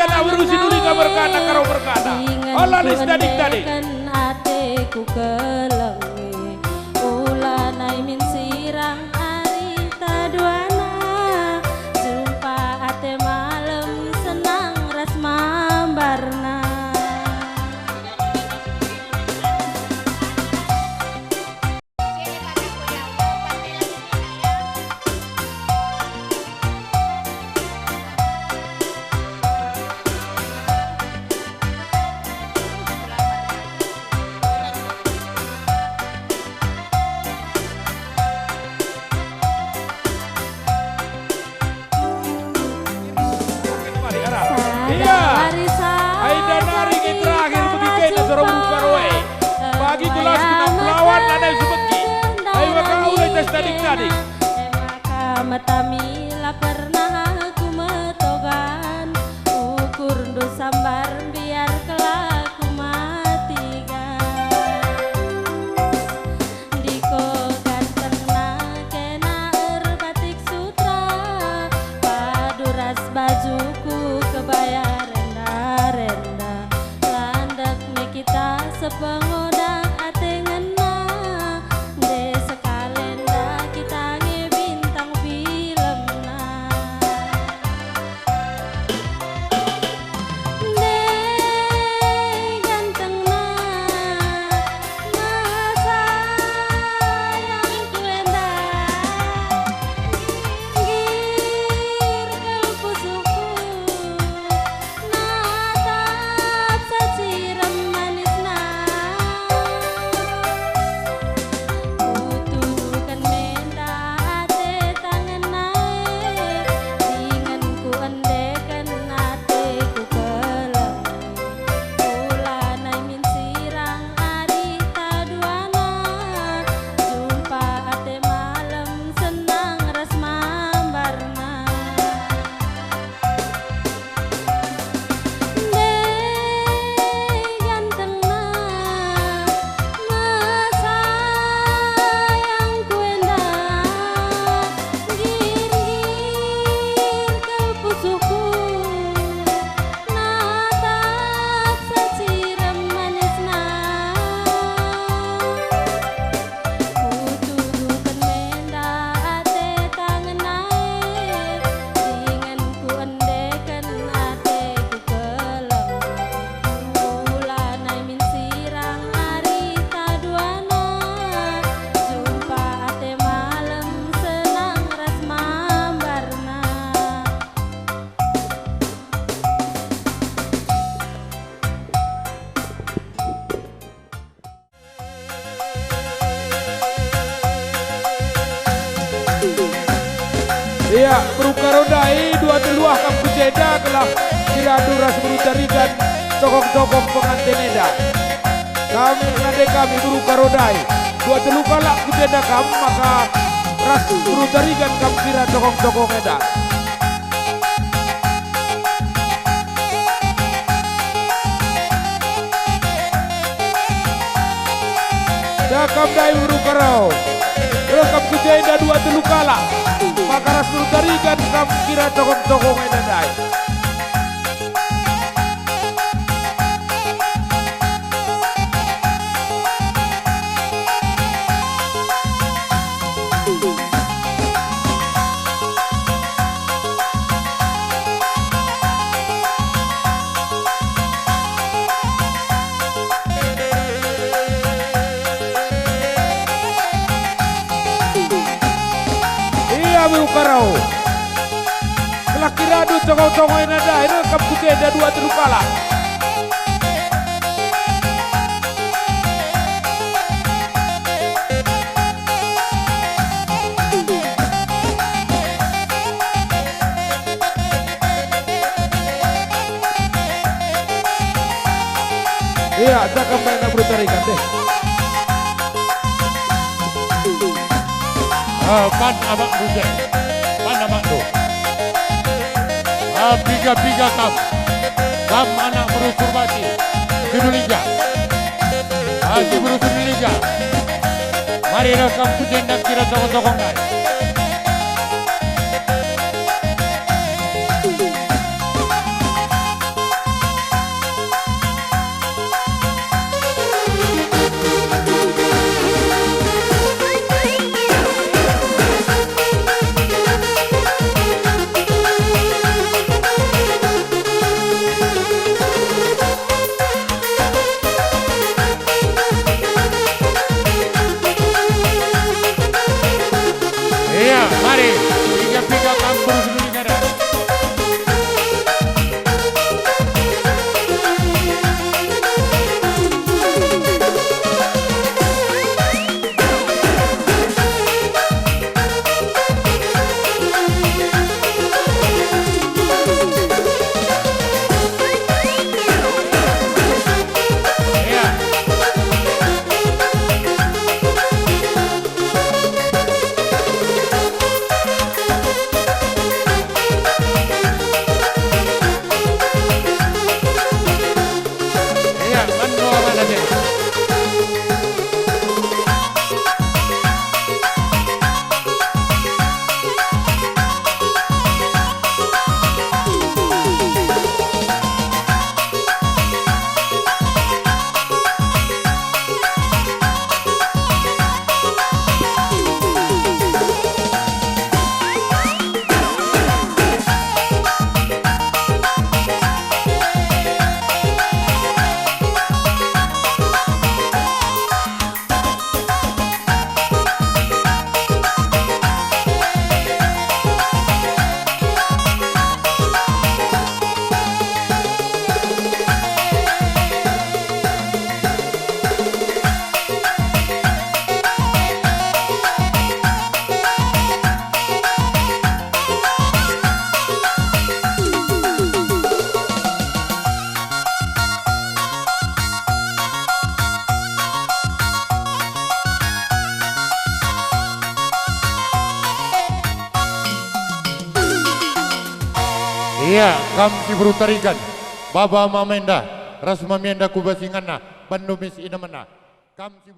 kana urusi duli ka berkana karo berkana. Allah nis dadik tadi. Ateku kelengi ulanai min sirang arita duana jumpa ate malam senang ras mambarna. Matamila pernah aku metogan ukur do sambar biar kelaku matikan diko ganteng kena batik sutra paduras bajuku kebaya renda-renda landak me kita sepengodak ate ngena de sekalenda kita Iya, berukarodai dua teluah kampus jeda telah diradu ras berutarikan tokong-tokong pengantin eda. Kami ngade kami berukarodai dua teluh kalak kujeda kam maka ras berutarikan kam kira tokong-tokong eda. Dakam dai berukarau, rekam kujeda dua teluh kalak. Maka ras berutarikan kam kira tokong-tokong eda dai. Berukarau kelak kiradu tongong-tongong yang ada ini kampus ada dua terukala iya cakap main berutarikan deh pan abang bujek, pan abang tu. Piga-piga kam anak berukur bati, Juruliga, Haji berukur liga. Mari rekam kujen dan kira tokong-tokong naik. Iya, kam si berutarikan. Baba mamenda, ras mamienda kubasingana, pandumis inamana. Kam si